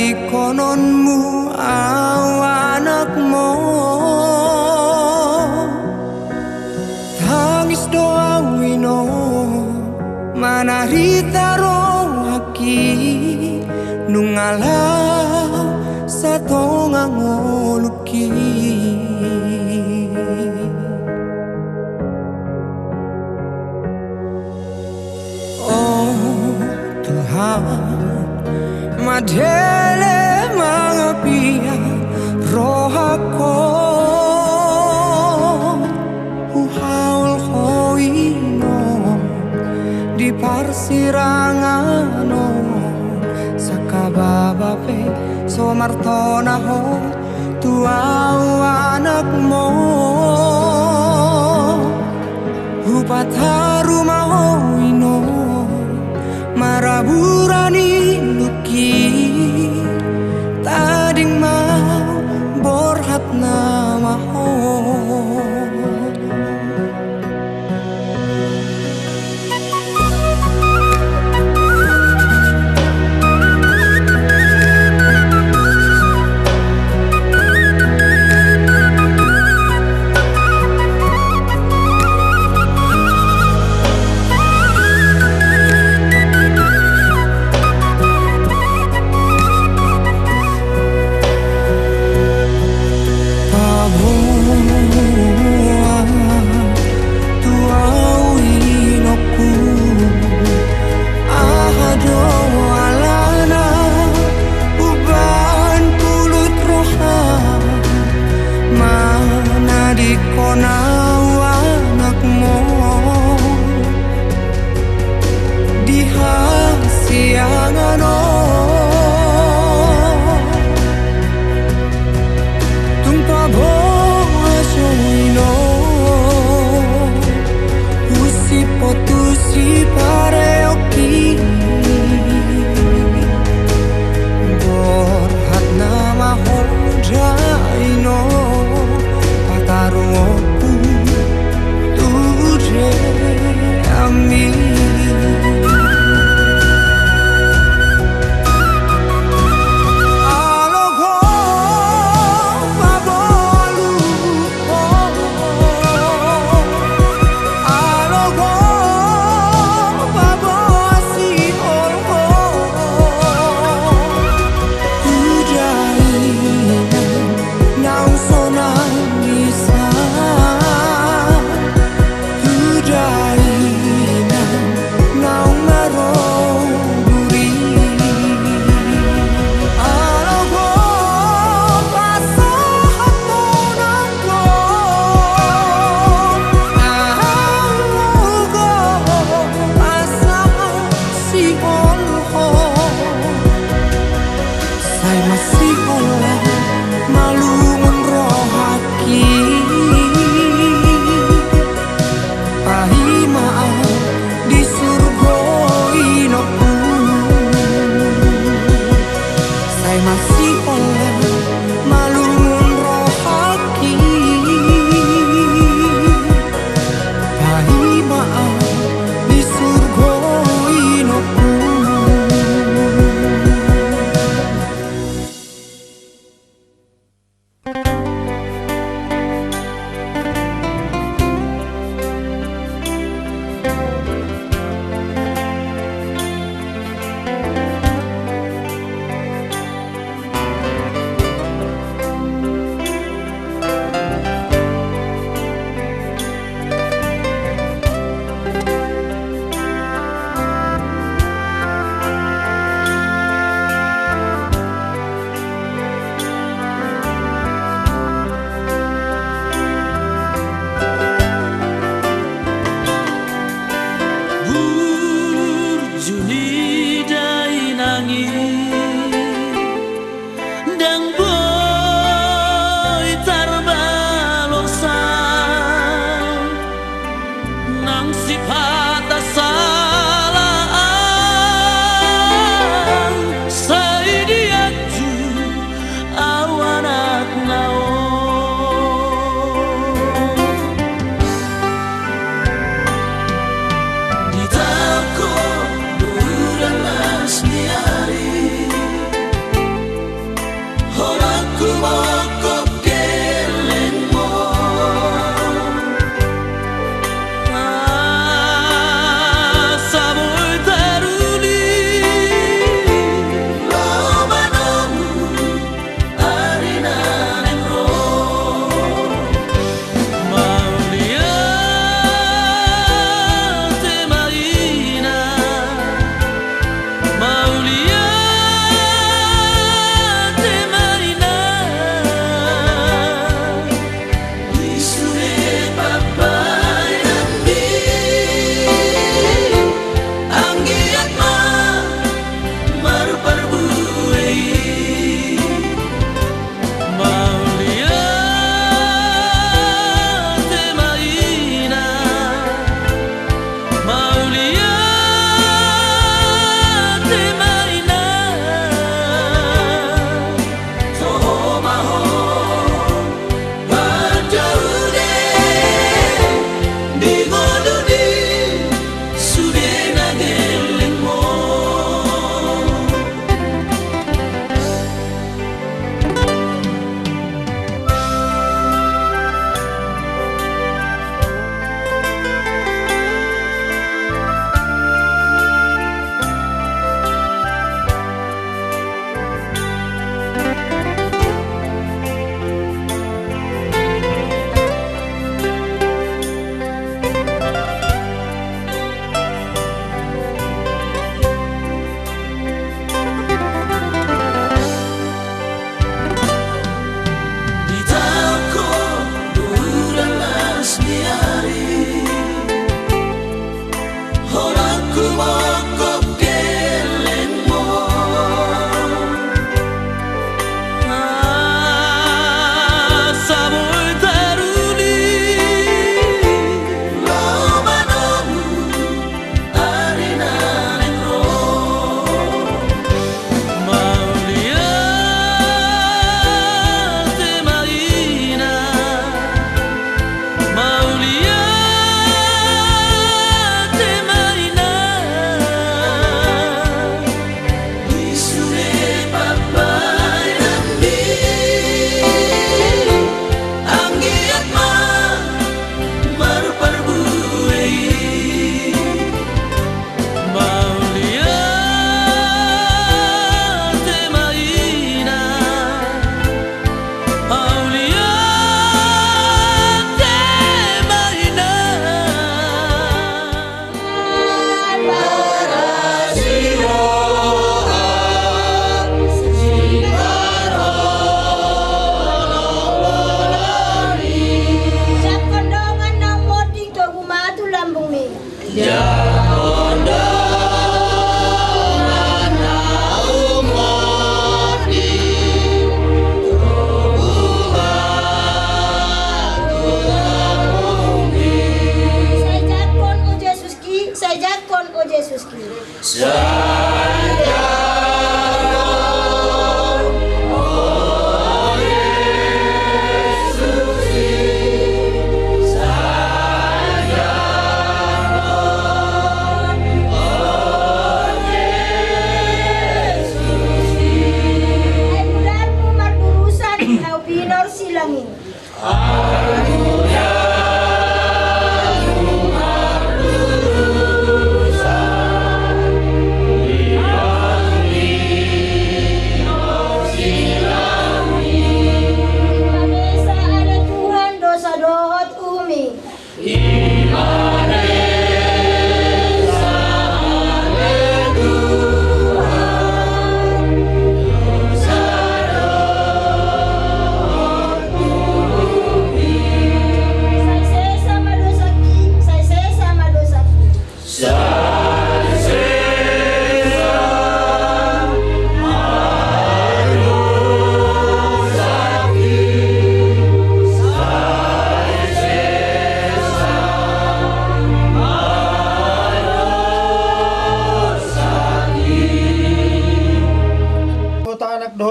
di kononmu awanakmu tangis doa wino manarita rohaki nungalau satonga ngoluki oh Tuhan madele mangapia rohako uhaul hoino di parsirangano sakababape somartonaho tuau anakmu upatarumahoino maraburani luki tading mau borhat namaho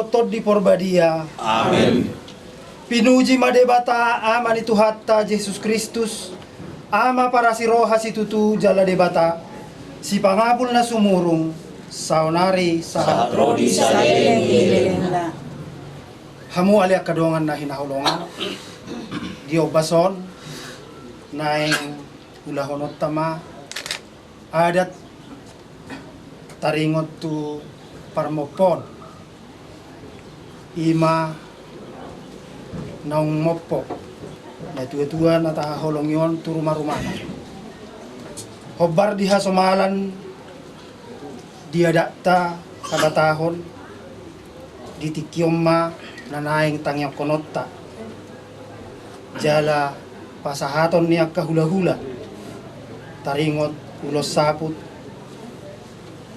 hotod di porbadia. Amen. Pinuji madebata ama ni Tuhatta Jesus Kristus, ama para si roha si tutu jala debata, si pangapul na sumurong, saunari sa Rodi sa Ileng-ileng hamu ali kadongan na hinahulongan, Dio bason, naing ulahonot tama, adat taringot tu parmopon, ima naung mopo, na tua-tua na taholong yon tu rumah-rumah. Hobar diha somalan dia dakta kada tahun di tikyoma na naing tangyang konotta jala pasahaton niya kahula-hula taringot ulos saput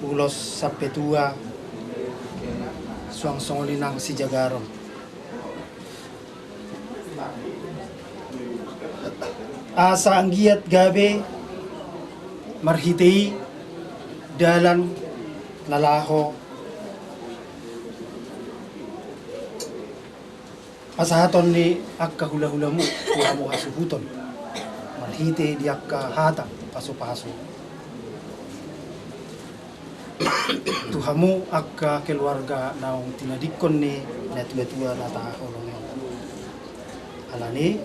ulos sapetua suang songolinang si Jagaron. Asa ang giyat gabi marhitei dalan nalaho pasahaton ni akka hula-hula mo kuha mo hasuhuton marhite di akka hata paso-paso tuhamu akka keluarga naong tinadikon ni natua-tua na taholong yon alani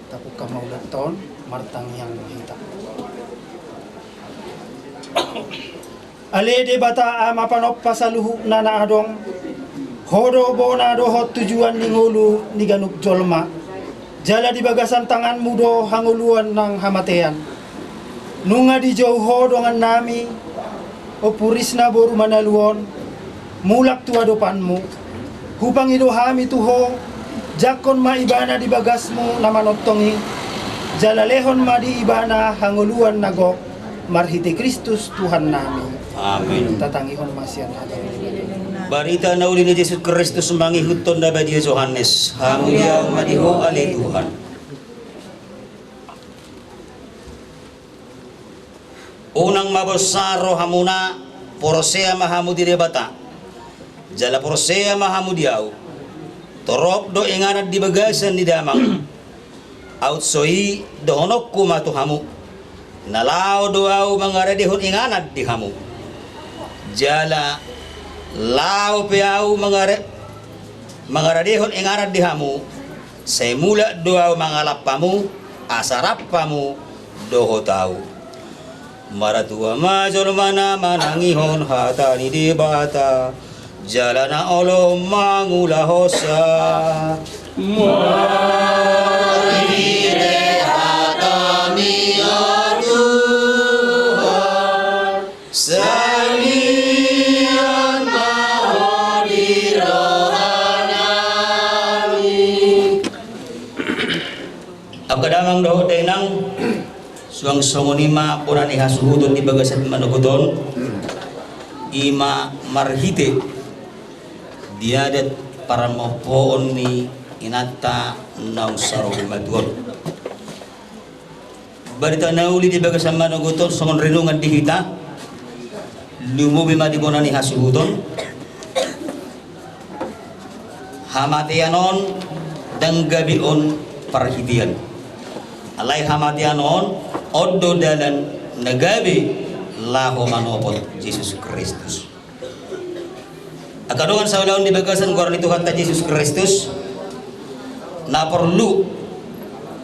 tapok ka maulaton martang yang mahita ale de bata ama panop pasaluhu na naadong hodo bona dohot tujuan ningulu ni ganuk jolma jala di bagasan tangan mudo hanguluan ng hamatean nunga di jauh dongan nami o puris na boru manaluon mulak tua dopanmu hupang idohami tuho jakon maibana di bagasmu na manottongi jala lehon ma di ibana hanguluan nagok marhite Kristus Tuhan nami. Amen. Tatangihon masyan hatang Barita na uli ni Jesus Kristus mangihuton na ba di Johannes? Hamulia madiho ali Tuhan. Unang mabosaro hamuna porosea mahamu di debata. Jala porosea mahamu diaw. Torok do inganat di bagasan ni damang. Outsoi dohonok kumatu hamu. Nalao doaw mangaradihon inganat di hamu. Jala lao piau mangaradihon inganat di hamu. Semula doaw mangalapamu asarapamu doho tau. Maratua major mana manangihon hatani di bata. Jalana olo mangula hosa. Marire hatami aduhan salian mahodi rohanami. Agkadamang doho tenang suang songonima pura ni hasuhudon di bagasan manuguton ima marhite diadat para mopoon ni inata nang sarong maduon. Barita nauli di bagasan manuguton songon renungan dihita lumubi madibona ni hasuhudon hamatianon dan gabion parhitian alay hamatianon oddo dalan nagabi laho manopon Jesus Kristus. Akadungan sa ulaon di bagasan gorni Tuhan ta Jesus Kristus na perlu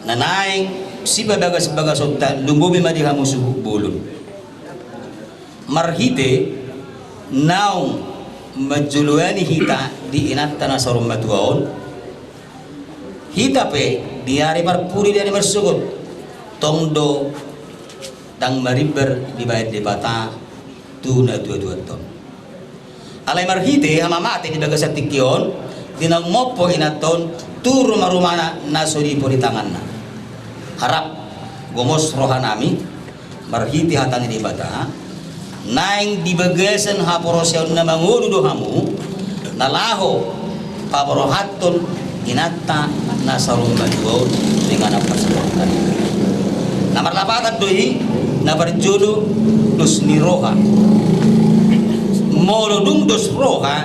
nanaing si bagas-bagasot ta lumubi madihamu suhu bulun marhite naong majuluani hita di inatta na sarong matuaon hita pe diari marpuri dari marsugot tongdo dang mariber dibayad di bata tuna dua ton alay marhite hamamate di bagasat tikyon dinang mopo inaton turu marumana nasuri po di tangan na harap gomos rohanami marhite hatang di bata naing di bagasan haporosyaw na mangududo hamu nalaho paporohaton inatta nasarong maduo dengan apa sebabkan nomor 8 doi na berjulu dos ni roha molodung dos roha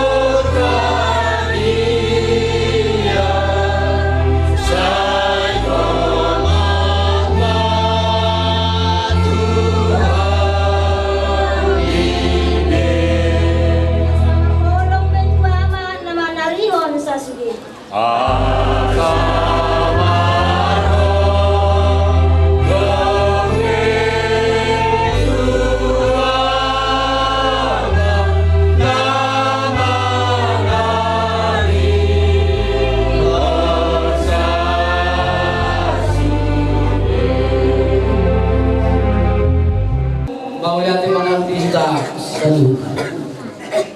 saluhna.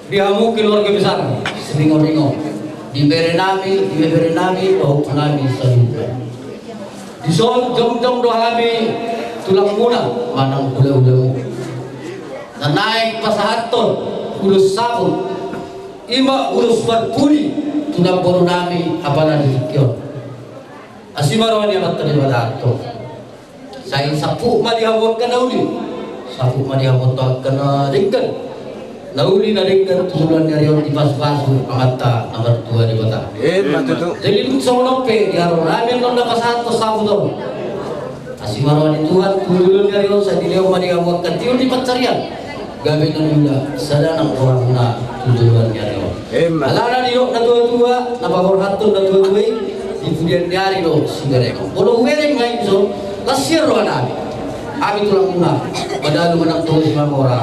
Dihamu keluarga besar Seringo-ringo. Diberi nami bahwa nami saluhna. Dison jom-jom dohami tulang muna manang ula-ulamu. Na naik pasahaton ulus sabun. Ima ulus berpuri tulang boru nami apana dikyon. Asimarwan yang terlibat ato. Saya sapu madihabot ka nauli. Sapu madihabot ka na ringkan. Nauli na ringkan tusulan niya di pas-pasu amata nomor 2 di Bata. Jadi lu sa unope di araw namin nung napasato sapu daw. Asimarwan ni Tuhan tusulan niya sa diliw madihabot ka tiyo di patsarian. Gabi na nila sadanang orang na tusulan niya rin. Alana niyo na tua-tua napagorhaton na tua-tua. Kemudian dari lo sigareko. Kalau mereng main so, lasir lo nabi. Abi tulang muna. Padahal menang tulis lima orang.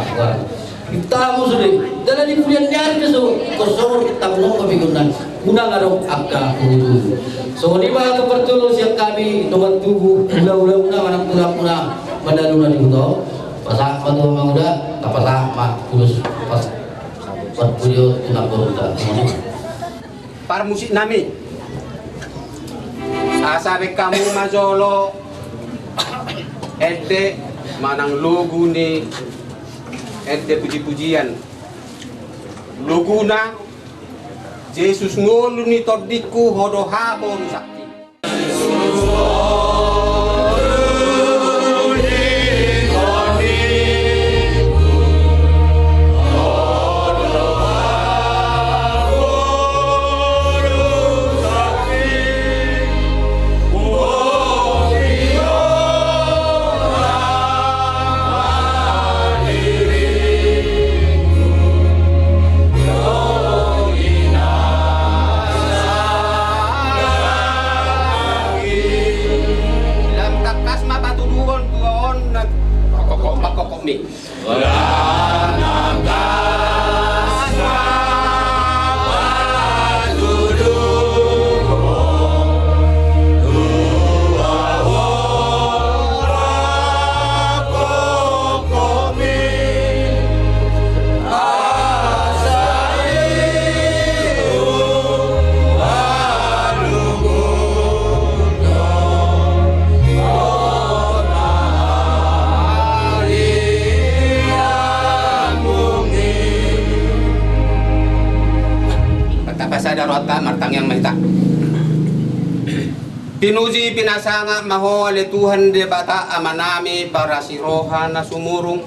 Kita mau sudah. Dalam di kemudian dari so, kosong kita mau kebingungan. Muna ngarok akka kudu. So di bawah kepertulus yang kami nomor tubuh ulah-ulah muna menang tulang muna. Padahal di buto. Pasak patu manguda. Kapasak mak kulus pas. Perpudio tulang beruta. Para musik nami. Sabi kamu mazolo ede manang lugu ni ede puji-pujian lugu na Jesus ngolu ni todiku hodo habo sakti mi. Darota martang yang menta pinuji pinasanga maho ale Tuhan de bata amanami para sirohan na sumurung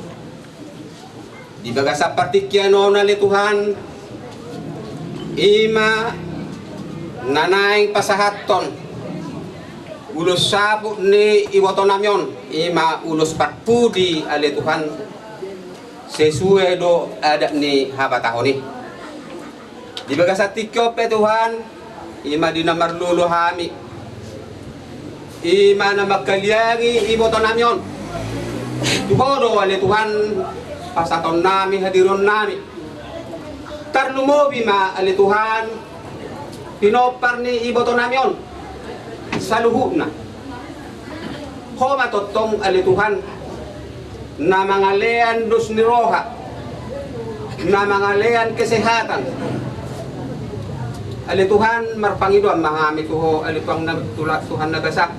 di baga sa partikyan na le Tuhan ima nanaing pasahaton ulos sapu ni iwoto namyon ima ulos patpudi ale Tuhan sesuai do ada ni habatahoni di baga sa tikyope Tuhan ima di na marlulo hami ima na magkaliangi iboto namyon tuhodo wale Tuhan pasaton nami hadiron nami tarlumobi ma ale Tuhan pinopar ni iboto namyon sa luhub na homa totong ale Tuhan na mga lean dos ni roha na mga lean kesehatan ali Tuhan marpangidoan mahami tuho ali tuang tulak Tuhan nagasa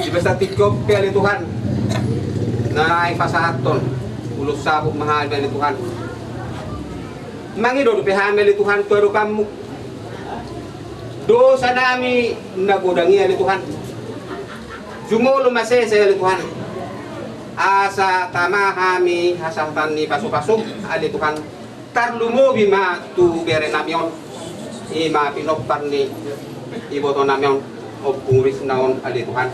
di basta tikop pe ali Tuhan na ay pasahaton ulos sabog mahal ali Tuhan mangido pe hamel ali Tuhan tuero kamu dosa nami nagodangi ali Tuhan jumulo masese ali Tuhan asa tamahami hasatan ni pasuk-pasuk ali Tuhan tarlumobi ma tu bere namyon ima pinopar ni iboto namyon o pungris naon ali Tuhan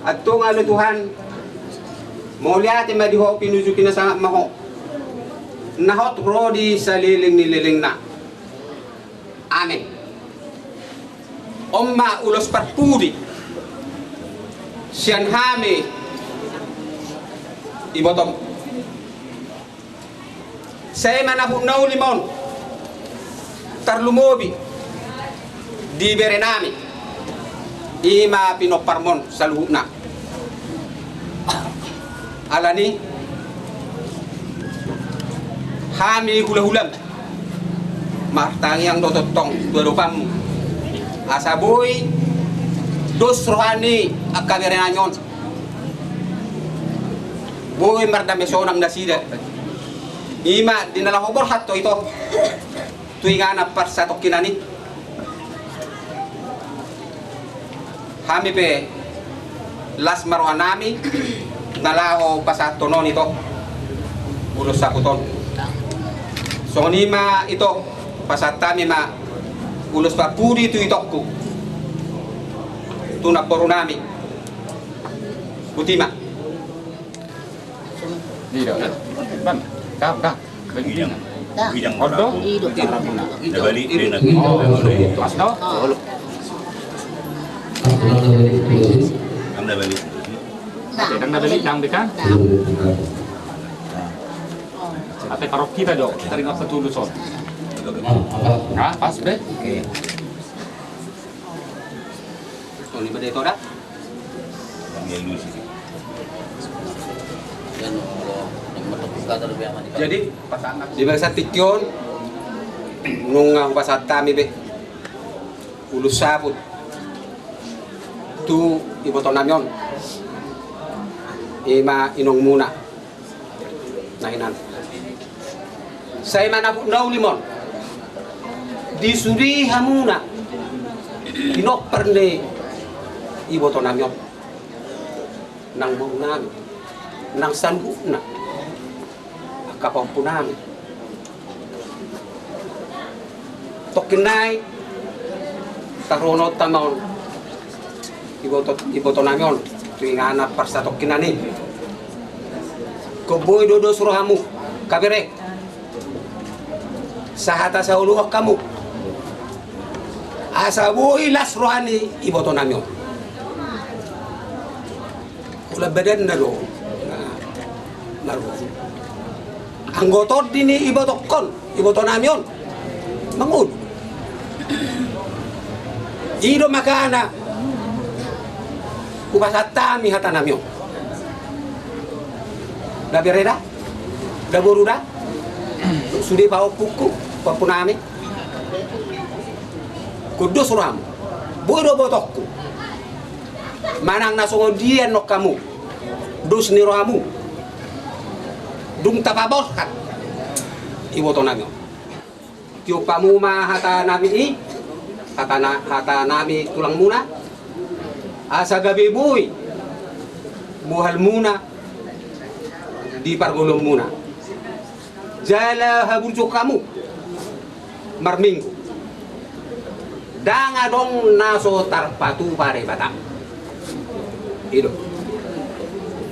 at tong ali Tuhan moliate madiho pinujukin na sa maho nahot rodi sa liling ni liling na amen omma ulos patpudi siyan hame ibotom saya manapunaw limon tarlumobi di berenami ima pinoparmon sa luhub na alani Hami hula-hulam martang yang dototong berupam asaboy dos rohani akaberenanyon boy mardame sonang nasida ima dinalahobor hatto ito tuingana parsatok kinani hami pe las marohanami nalaho pasatonon ito ulos sakuton so nima ito pasatami ma ulos papuri itu itokku tunak porunami butima đi đâu ban cao cao bidang odo na balik din pas no ang nabalik ang nabalik lang kan ate parok kita dok teringat satu luson ah pas deh so ni bade ito dah jadi di bangsa tikyon nung pasatami be ulus saput tu iboton namyon ima inong muna nahinan saya mana nau limon disuri hamuna inok perne iboton namyon nang bungnami nang sanbu na kapampunami tokinay taronot tamon iboto namyon tuwing anak parsa tokinani kuboy dodo suruhamu kabere sahata sa uluwak kamu asabuhi las rohani iboto namyon kula badan na do maru anggotot dini ibotokon iboto namyon mangud ido makana upasatami hata namyon dabireda daboruda sudi pao puku papunami kudus ram bodo botokku manang nasongodian nok kamu dus ni rohamu dung tapabos kan iboto nami kyo pamuma hata nami hata nami tulang muna asa gabi boy buhal muna di pargulong muna jala haburjo kamu marminggu danga dong naso tarpatu pare bata ido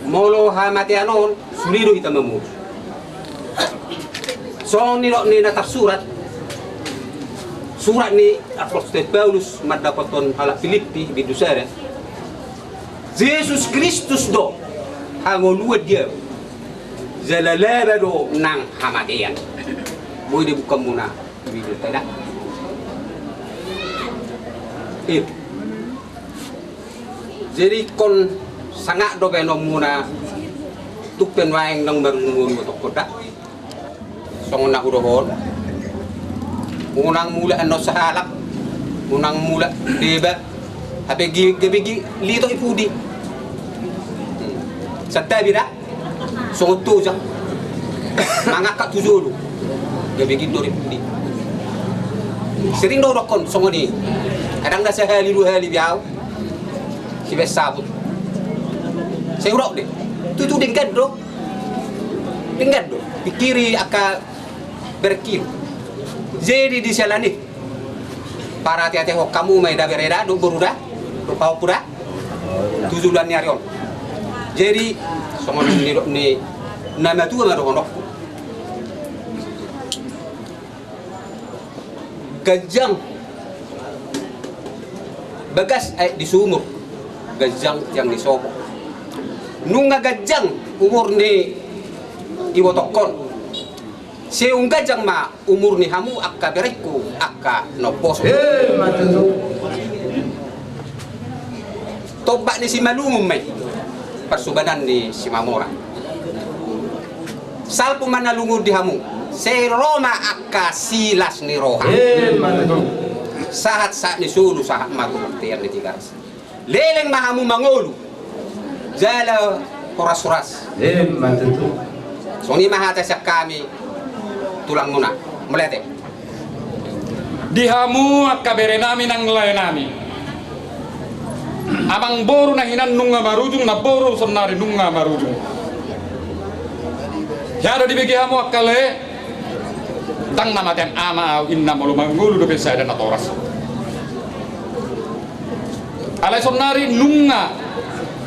molo hamati anon sulido hitamamu so ni natar surat ni Apostol Paulus madapaton hala Filipi bidusara Jesus Kristus do hangolua dia zalalaba do nang hamatian boy de bukan muna video tidak jadi kon sangat do beno muna tupen waeng nang barungun to kota song na udohon unang mula ano sahalak unang mula deba hape gebegi lito ipudi satta bida song tuja mangaka tujulu gebegi do ipudi sering do dokon song ni kadang da sahali du hali biaw si besabut saya urok deh tu dengkat do pikiri aka berkir jadi di salani para hati-hati ho kamu mai da bereda do beruda do pau pura tujulan nyarion jadi somon ni nama tu ngado honok gajang bagas di sumur gajang yang disobok nunga gajang umur ni iwotokon seung gajang ma umur ni hamu akka bereku akka nopos tobak ni si malumum may persubanan ni si mamora salpo man nalungod di hamu Se Roma akka silas ni roha. Mantap. Sahat sa ni sulu sahat magutir ni tigaras. Leleng mahamu mangolu. Jala horas-horas. Mantap. So ni mahata sa kami tulang muna. Melete. Dihamu akabere nami nang layan nami. Amang boru na hinan nunga marujung na boru sonari nunga marujung. Yado dibagi hamu akale tang nama tiang ama inna malu mangulu do besa dan atoras. Alai sonari nunga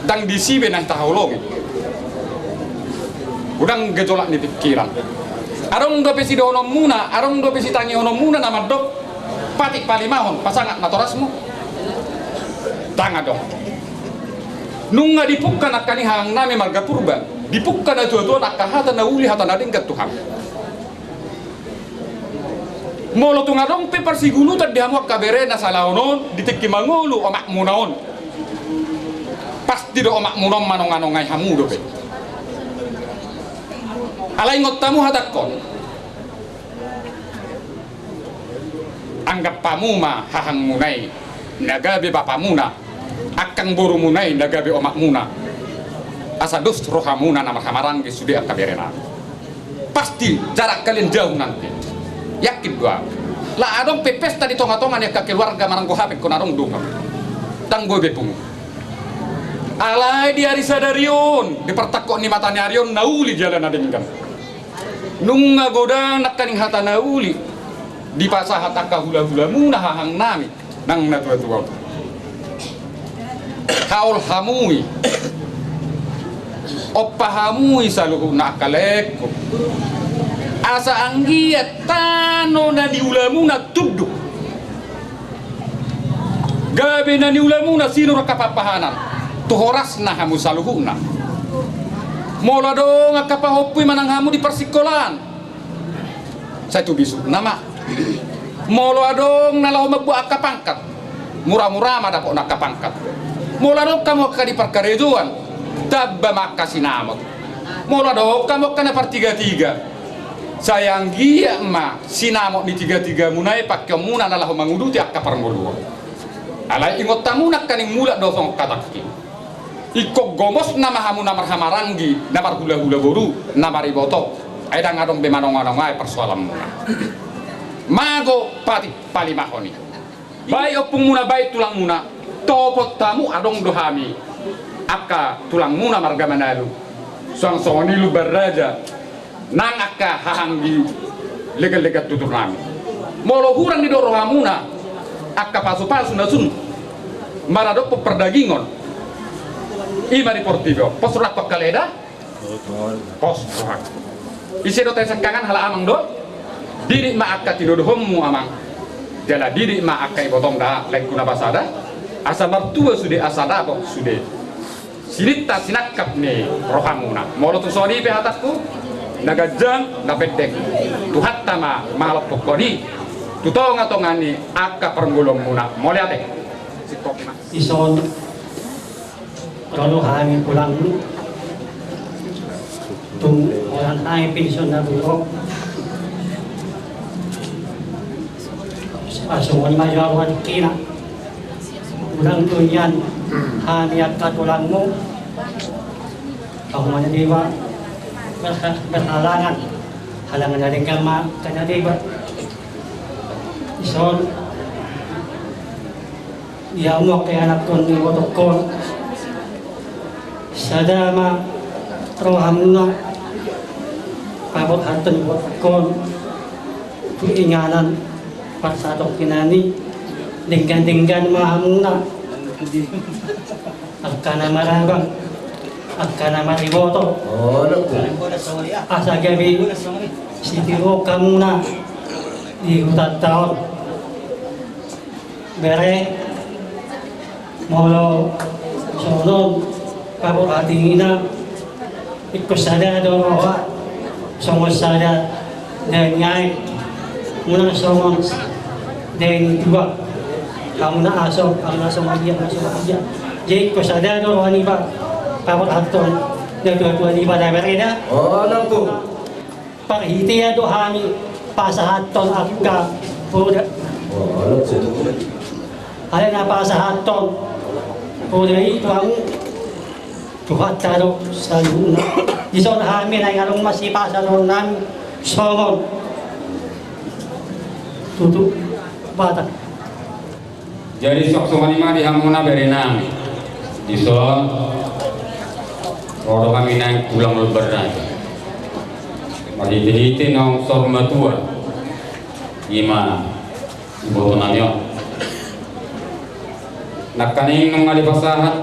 tang disibe nang taholong. Udang gejolak ni pikiran. Arong do pesi do onom muna, arong do pesi tangi onom muna nama dok patik palimahon pasangat natorasmu. Tanga dong. Nunga dipukkan akan hang nami marga purba. Dipukkan na tuwa nakka hata na uli hata na dingkat Tuhan. Molo tunga dong pe parsigulutan dihamu kabere na salaonon ditikki mangulu omak munaon. Pasti do omak munon manong-anongai hamu do pe. Alai ngottamu hatakon. Anggap pamuma hahang munai nagabe bapamuna akang boru munai nagabe omak muna asadus rohamuna nama hamarang sudah akaberena pasti jarak kalian jauh nanti yakin gua lah adong pepes tadi tonga-tongan ya ke keluarga maranggo hapek konarong dunga tanggo bepung alai di hari sadarion di pertakok ni matanya arion nauli jalan adenggan nunga godang nakaning hata nauli di pasahat akka hula-hula muna hahang nami nang natua-tua kaul hamui oppa hamui saluhu nakaleko asa anggiat tano na diulamuna tuduk gabi na diulamuna sino rakapapahanan tuhoras na hamu saluhu na mola dong akapahopui manang hamu di persikolan saya tu bisu nama molo adong nalau magbu akapangkat murah-murah mada po nakapangkat molo adong kamu ka di perkarejuan tabba maka sinamot molo adong kamu ka na partiga-tiga sayang gia ma sinamot ni tiga-tiga munai pakai muna nalau manguduti akaparnguluan alai ingot tamu nak kaning mula dosong katakki ikok gomos nama hamu namar hamarangi namar hula-hula boru namar iboto aidang adong bemanong-anong ay persoalan muna mago pati palimahoni baik opung muna baik tulang muna topot tamu adong dohami akka tulang muna marga manalu sang soni lu baraja nang akka hahanggi lega-lega tutur nami molo hurang di doro hamuna akka pasu-pasu nasun maradok perdagingon ima di portivo pos rak kaleda pos rak isi do tesekangan hala amang do diri ma akka tidodohommu amang jala diri ma akka ibotong da lekuna basada asa martua sude asada kok sude sinita sinakap ne rohamuna molo tu soni pe hatakku nagajang napedek tu hattama malap pokoni tu tonga-tongani akka pergulong muna moliate sikokna ison kalau kami pulang tung orang ay pension na buruk Asumon majawan kina ulang tunyan haniat katulang mo kamu diba berhalangan halangan dari kama kanya diba ison dia mo kay anak kon ni wotokon sadama rohamna pabot hatun wotokon kuinganan pasatok kinani dinggan-dinggan mahamuna akana marabang akana mariboto asa gabi sitiro kamuna di hutan tahun bere molo sonon pabot hatingina ikut sada doroha somos sada dan nyai muna somos dan dua kamu na asok ang nasa media jadi kusadado wani ba pabot aton na tuwa ni ba na bereda Oh, nang po. parhitiya dohani pasahaton akka puda ale na pasahaton puda itu ang tuhat taro sa luna ison hami na ngalong masipasa ron namin songon tutup batak. Jadi sok somanima di hamuna berenang di son rodo kami naik pulang lebaran mari dihiti nong sorma tua ima ibu tonanyo nakaning nong ali pasahat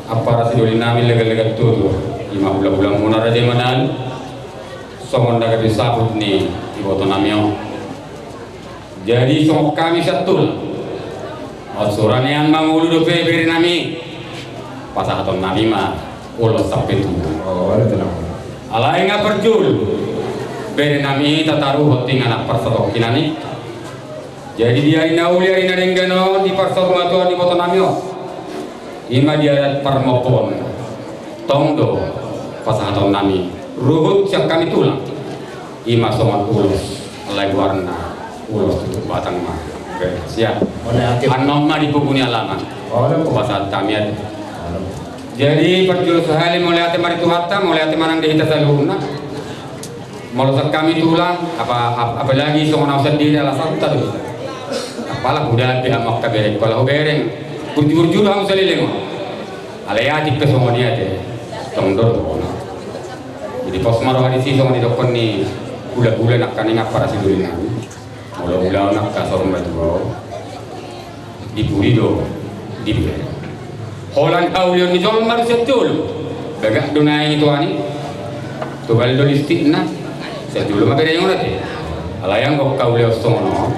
apa rasi doli nami lega-lega tuh ima ulang-ulang muna raja manal songon daga disabut ni ibu tonanyo. Jadi sok kami satu Asuran yang mangulu do beri nami pasahaton nami mah ulos sampai tu. Alai nga perjul beri nami tataru hoting anak persotok kinani. Jadi dia inauli ari narenggano di persor matuan di boton nami. Ima dia permopon tongdo pasahaton nami ruhut siap kami tulang. Ima somat ulos alai warna ulos tutup batang mah. Siap. Anomma di pupuni alaman. Pasal kami ada. Jadi perjul sehali mulai hati mari tuhatta, mulai hati manang dihita saluna. Melusak kami tulang, apalagi seorang sendiri alasan tadi. Apalah udah dia mak tabereng, kalau bereng, burjur ham salileng. Alaya di pesongonia deh, tongdor. Jadi pas maruh di sini di dokon ni, gula-gula nak kaning apa rasi dulu nami. Mula-mula nak kasar mbak di Purido di Bukit. Holland Aulion ni jol maru setul. Bagak donai itu ani. Tu bal do listik na. Setul ma bere ngora te. Alayang kok kaulio sono.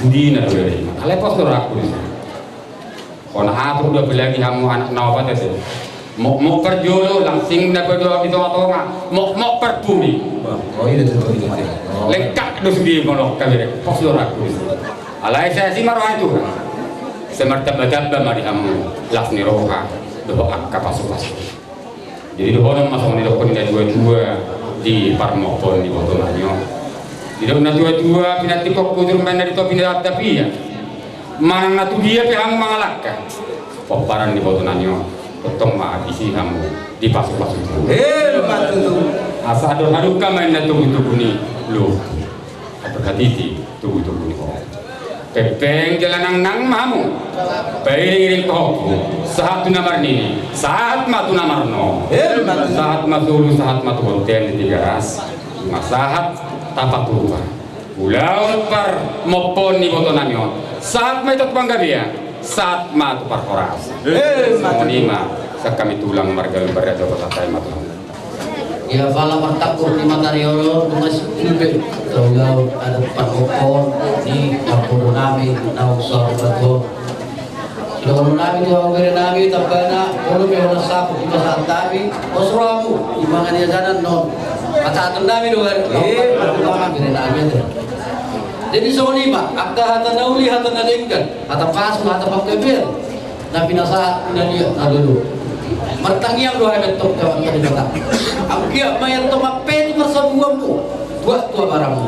Di na do re. Alay pas aku di. Kona atur do lagi hamu anak nawa te. Mok perjolo langsing na berdoa di tengah-tengah. Mok perbumi. Oh iya itu. Lengkap do sendiri kono kabere. Pas aku. Alay saya si marwah itu. Semerta-merta mari hamu lasni roha doa kapasu-pasu. Jadi doa masuk ni dokon ni dua-dua di parmopon di botonanyo. Di doa dua-dua pinati kok kudur main dari topi dari tapi ya. Mana natu dia pe hamu mangalakka. Paparan di botonanyo. Potong ma isi hamu di pasu-pasu. Batu. Asa ado main natu tubuh ni lu. Perhati tubuh ni. Pepeng jalan nang mamu, peiring kau, saat tu namar ni, saat matu namar no, saat matulu saat matu konten di tiga ras, saat tapak lupa, ulau par mopon ni botonanyo, saat mai tot panggabia, saat matu par koras, monima, sakami tulang marga berada kota tay matu. Ya bala bertakur di Matariolo tumas ilbe kalau ada pakopon di kampung nami nau sorbato kalau nami tu orang nami tabana kalau orang sapu di pasar nami osramu di mana dia jalan non kata nami luar nami nami jadi soni pak akka hata nauli hata nadengkan hata pasu hata pakebel nabi nasa dia dulu mertangiang doa bentuk kawan yang datang. Angkia mayat tomak pen persabuanmu, dua barangmu.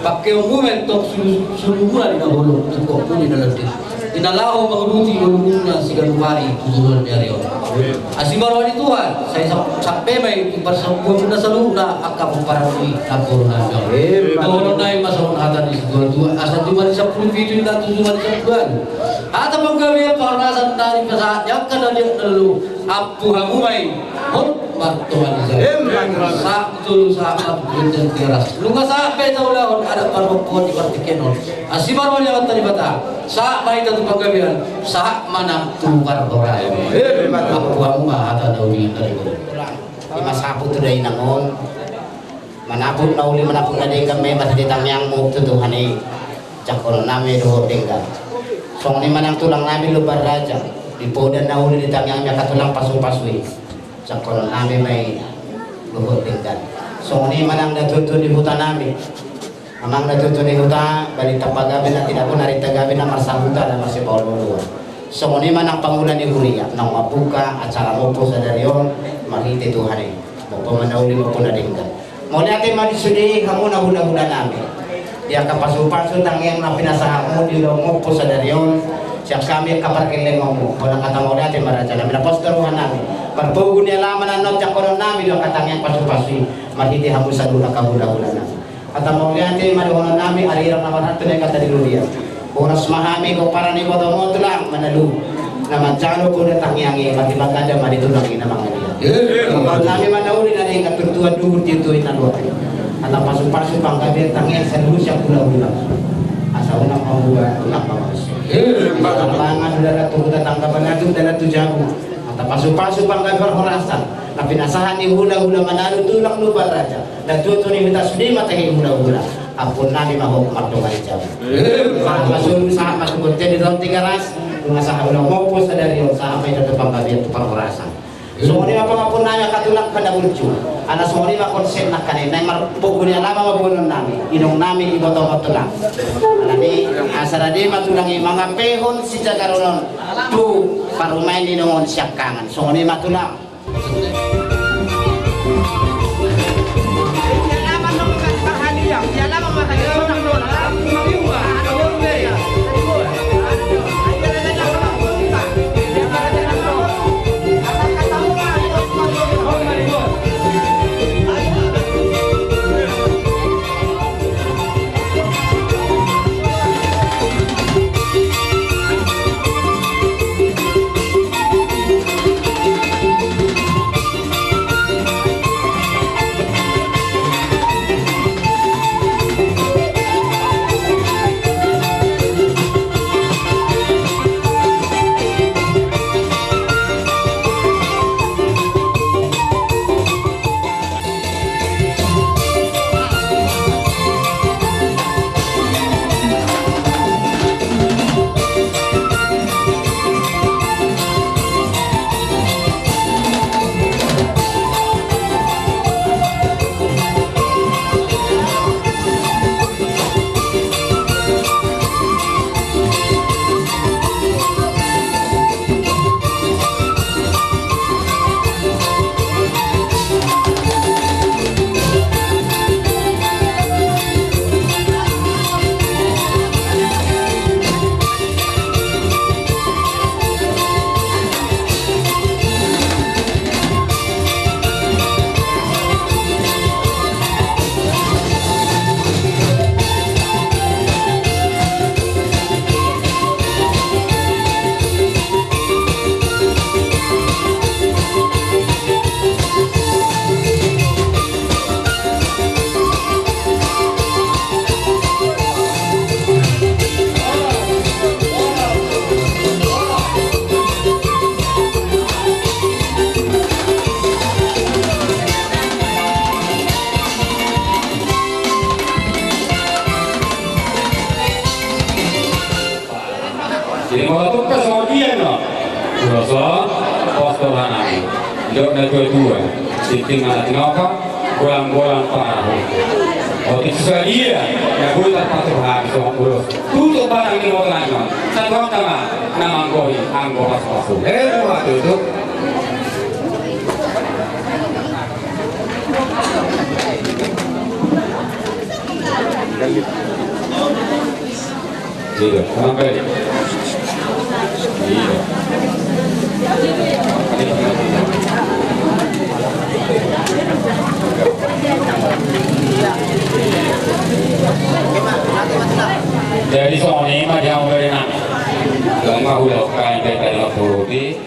Pakai umum bentuk suluman di dahulu, cukup pun di dalam diri. Inalahu menguruti ulumuna siganumari tujuan dari orang. Asimarwan Tuhan, saya sampai mai persabuan saluna akam parani laporan nabi. Dahulu naik masalah hatan di dua asal cuma di 10 video dan 7 sebulan. Atau penggawe parasan dari pesatnya karena dia dulu apu hamumai martuan sak dulu sahabat dan tiras lu nggak sampai tahu lah ada perempuan di partikenon asibar wali yang tadi bata sak baik itu penggawean sak mana tukar orang apu hamumah ada dauni dari lima sapu tu dari nangon manapun nauli manapun ada yang kami masih ditang yang mau tuduhan ini cakol nami doh tinggal song ni manang tulang nami lu baraja di podan nauli ditang yang katulang pasu-pasui cakol nami may luhut tinggal song ni manang natutu di hutan nami amang natutu di hutan balik tapagabi na tidak pun narita gabi na marsahuta na masih bawal luar song ni manang pangulan ni huria nang mabuka acara mopo sa darion marite Tuhan mo pamanauli mo pun tinggal Mulai ati marisudi kamu na hula-hula namin. Dia kapasu-pasu tang yang napinasahan mo di mo po sa daryon. Siya kami kaparkiling mo. Wala kata mulai ati maraja namin. Naposteruhan namin. Perpugun niya laman na not koron namin yung katang yang pasu-pasu. Mahiti hamu sa lula ka hula-hula namin. At ang mulai ati maruhonan namin alirang naman hato na kata diluliya. Oras mahami ko para ni boto mo lang manalu. Naman jalo ko na tangyangi mati maganda manitulungi na mga niya. Kapag namin manauli na rin katurtuan duhur dito inaluay. At ang pasok-pasok pang gabi tangyang sa lusya pula-pula. Asa unang pambuhan, unang pamakas. Ang langan udara tuhutan ang kabanado udara tujabu. At ang pasok-pasok pang gabi horasan. Na pinasahan ni hula-hula manalo tulak lupa raja. Natuto ni kita sudi matagi hula-hula. Ampun namin mahok magdungan jam. Masulong sa masukot di dalam 3 ras. Mga sa ulang mopo sa daryon sa apay na tupang gabi at tupang orasan. So ni mapangapun namin katulak ka na ulcho. Ana so ni makonsen na kanin na marpugo niya lamang mabunon namin. Inong namin iboto lang. Alani asara di matulangi mga pehon si Jagaronon. Tu parumain ninongon siya kangan. So ni matulang. Jadi walaupun kemudian loh, berasa postolan aku, jauh dari dua, sitting alat ngapa, bolang-bolang parah. Oh itu dia, yang gue tak patut habis orang buruk. Tutup barang ini mau lanjut, satu orang sama, nama gue anggota pas-pasu. Waktu itu. Iya, sampai. Iya. Jadi soalnya mah dia udah enak. Lama udah kain dari Lapurudi.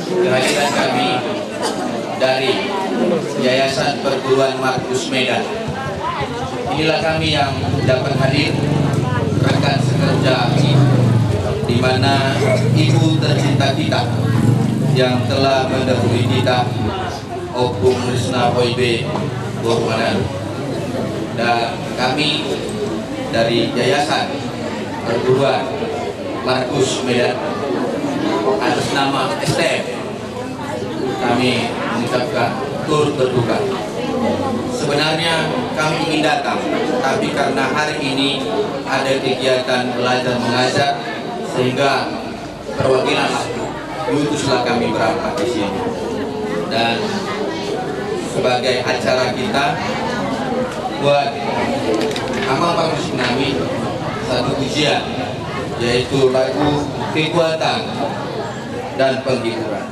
Kehadiran kami dari Yayasan Perguruan Markus Medan. Inilah kami yang dapat hadir rekan sekerja di mana ibu tercinta kita yang telah mendahului kita, Opung Risna Oibe Bormanan, dan kami dari Yayasan Perguruan Markus Medan atas nama STM kami mengucapkan turut berduka. Sebenarnya kami ingin datang, tapi karena hari ini ada kegiatan belajar mengajar, sehingga perwakilan diutuslah kami berangkat di sini. Dan sebagai acara kita buat Amang Bagus Nami satu pujian, yaitu lagu kekuatan dan penghiburan.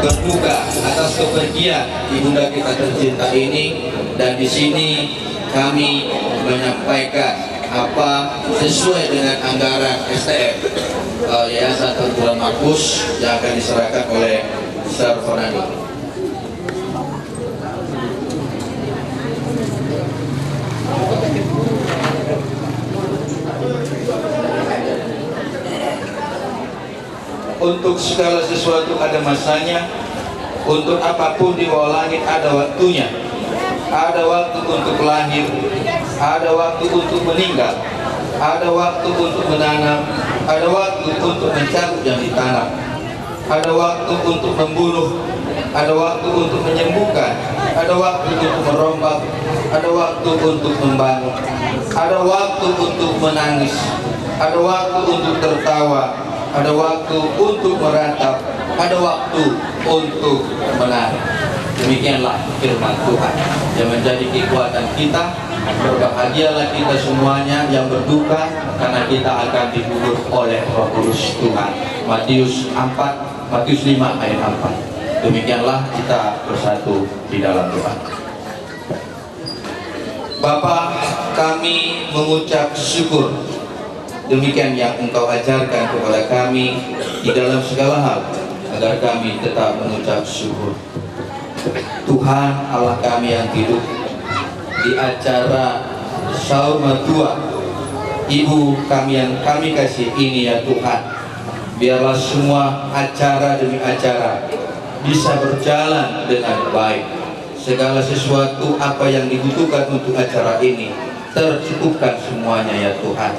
Berduka atas kepergian ibunda kita tercinta ini, dan di sini kami menyampaikan apa sesuai dengan anggaran STM Yayasan Perguruan Markus yang akan diserahkan oleh Sir Fernando. Untuk segala sesuatu ada masanya, untuk apapun di bawah langit ada waktunya. Ada waktu untuk lahir, ada waktu untuk meninggal, ada waktu untuk menanam, ada waktu untuk mencabut yang ditanam, ada waktu untuk membunuh, ada waktu untuk menyembuhkan, ada waktu untuk merombak, ada waktu untuk membangun, ada waktu untuk menangis, ada waktu untuk tertawa, ada waktu untuk meratap, ada waktu untuk menari. Demikianlah firman Tuhan yang menjadi kekuatan kita. Berbahagialah kita semuanya yang berduka, karena kita akan dikubur oleh Roh Kudus Tuhan. Matius 5 ayat 4. Demikianlah kita bersatu di dalam doa. Bapa, kami mengucap syukur. Demikian yang Engkau ajarkan kepada kami di dalam segala hal, agar kami tetap mengucap syukur. Tuhan Allah kami yang hidup, di acara Sahur Mertua Ibu kami yang kami kasih ini ya Tuhan, biarlah semua acara demi acara bisa berjalan dengan baik. Segala sesuatu apa yang dibutuhkan untuk acara ini tercukupkan semuanya ya Tuhan.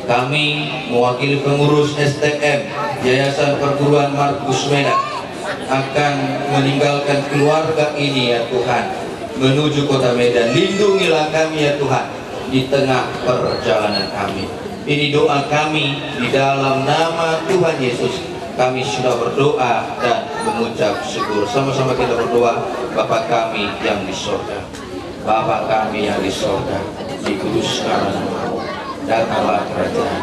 Kami mewakili pengurus STM Yayasan Perguruan Markus Medan akan meninggalkan keluarga ini ya Tuhan, menuju kota Medan. Lindungilah kami ya Tuhan di tengah perjalanan kami. Ini doa kami di dalam nama Tuhan Yesus. Kami sudah berdoa dan mengucap syukur. Sama-sama kita berdoa. Bapa kami yang di surga, Bapa kami yang di surga, dikuduskanlah namamu. Datanglah kerajaan,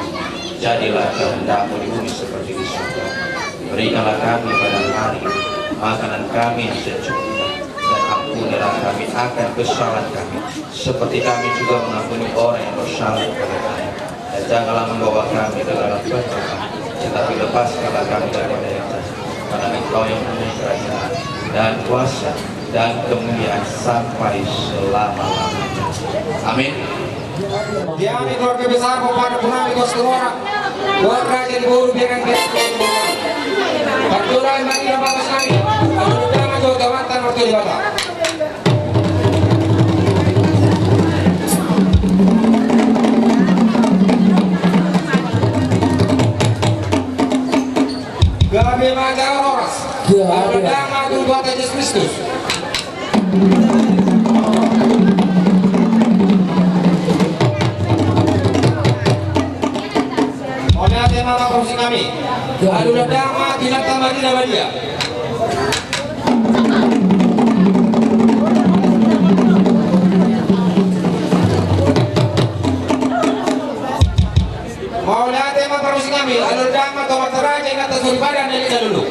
jadilah kehendak-Mu di bumi seperti di surga. Berikanlah kami pada hari makanan kami yang secukupnya, dan ampunilah kami akan kesalahan kami, seperti kami juga mengampuni orang yang bersalah kepada kami. Dan Janganlah membawa kami ke dalam pencobaan, tetapi lepaskanlah kami dari yang jahat. Karena Engkau yang punya kerajaan dan kuasa dan kemuliaan sampai selama-lamanya. Amin. Diami keluarga besar Bapak Punami Kos Kelora, buat raja di bawah biarkan dia. Perturan bagi bapak kami, kalau udah maju gawatan waktu di bapak. Gabe Maga Horas, kalau udah maju buat Yesus Kristus. Tema produksi kami, lalu dama tidak tambah tidak dia. Mau lihat tema produksi kami, lalu dama tomat teraja yang atas badan dari kita dulu.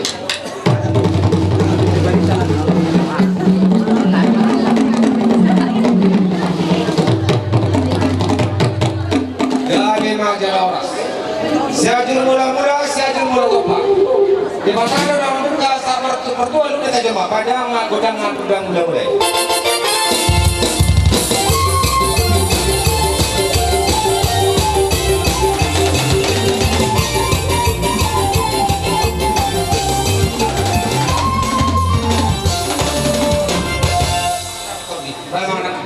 Gabe Maga Siajur mula-mula, siajur mula-mula. Di pasar dalam muka sabar pertua lu kita jemaah padang godang mula-mula.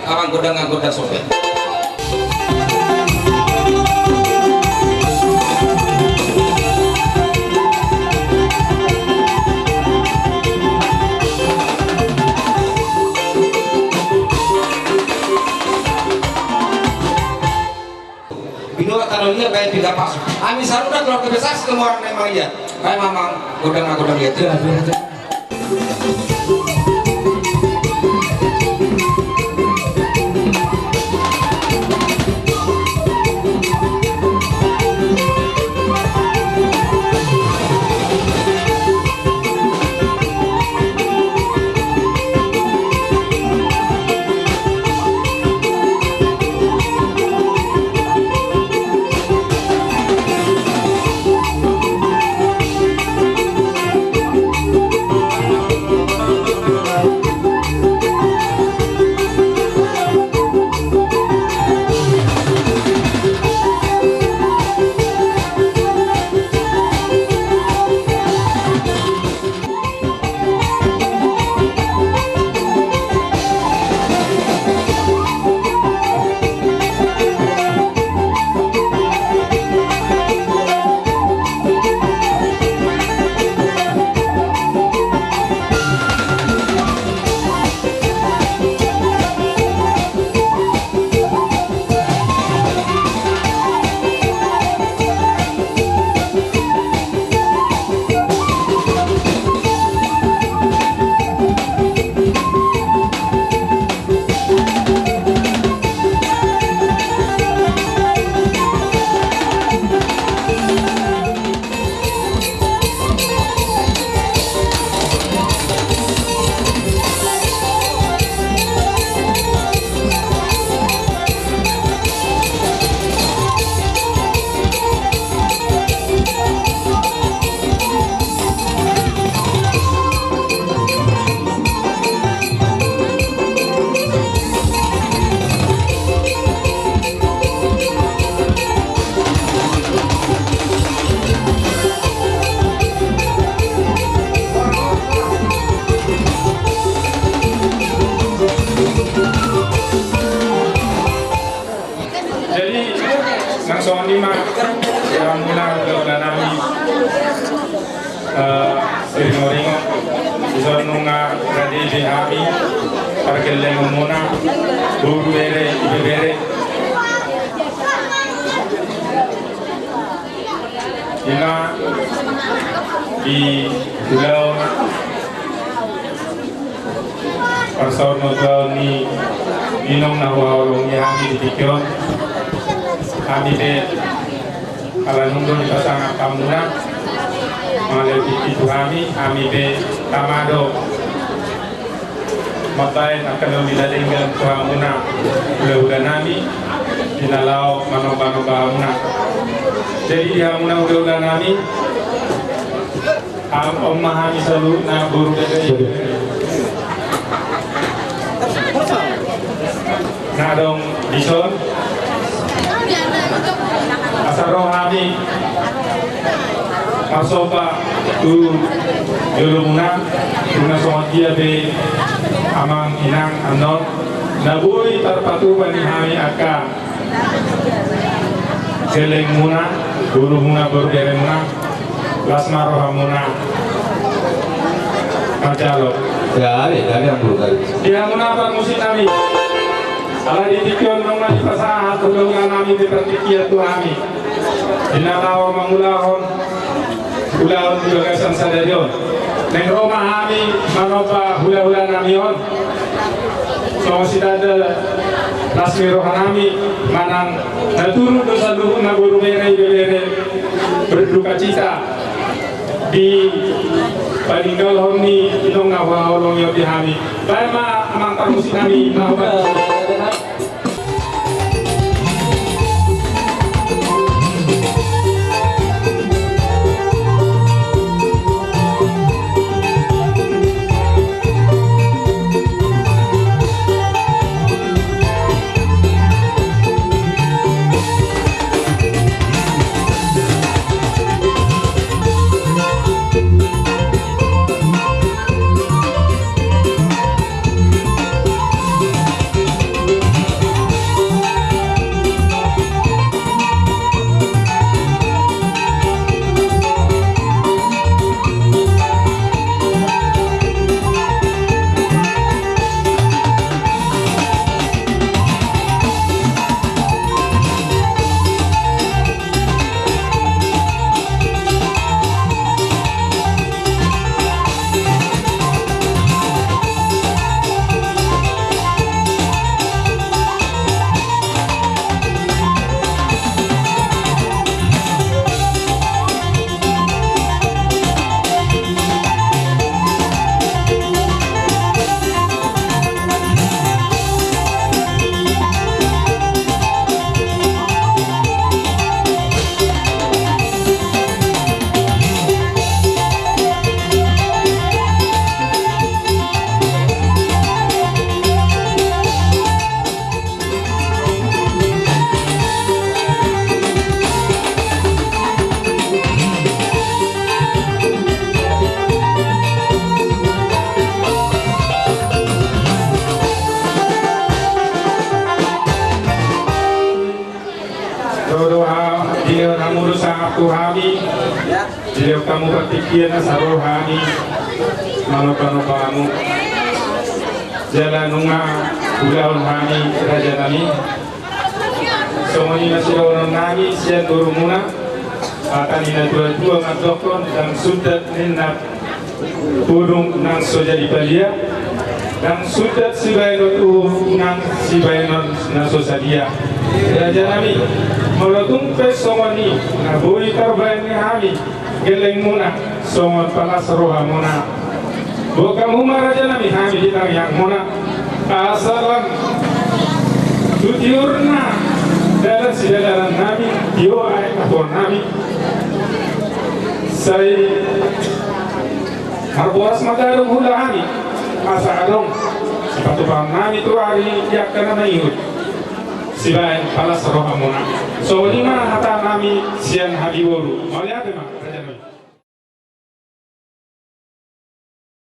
Abang godang sopir. Dia kayak tidak pas. Ami saruda kalau kebesar semua orang memang lihat. Kayak mamang godang lihat. Soal lima yang mula udah nami ringo-ringo iso nunga radi di ami para kelle mona buru bere ibe bere ina di pulau Parsau no ni inong na warung yang di Tikyon kami de ala nunggu di pasangan kamuna melalui itu kami de tamado matai akan diladengan kamuna udah nami dinalau mano kamuna jadi dia muna udah nami om mahami selalu na buru dari na dong bison asaro hami masoba tu yulumuna tuna soal dia be amang inang anon nabui terpatu bani hami aka geleng muna guru muna baru geleng muna lasma roha muna macalo dari yang dulu kali dia muna apa musim kami ala ditikyon nong na pasahat tulungan kami di pertikian tu kami dinalaw mangulahon ulahon bagasan sadarion neng Roma kami manopa hula-hula namion so sidada lasmi roha kami manang naturun dosa luhun na guru bere berduka cita di paninggal honi inong nawa olong yo dihami lama amang tamusi kami nawa Tuhami, beliau kamu berpikir sarohani, manopa-nopamu, jalanunga, ulaun hani, raja nami, semuanya sironon nami, sian turumuna, atanina dua-dua ngadokon dan sudah nenap purung nang soja di balia, dan sudah si bayinon nang si bayinon nang sosadia, raja nami. Melatung pes somoni na bui terbaik ni hami geleng muna somon palas roha muna buka muma raja nami hami ditang yang muna asalan tutiurna dalam sidadaran nami yo ay kapon nami say harboras magarong hula hami asa adong sepatubang nami tuari yak kana maihut sibain palas roha muna so lima hata nami sian habiboru malihat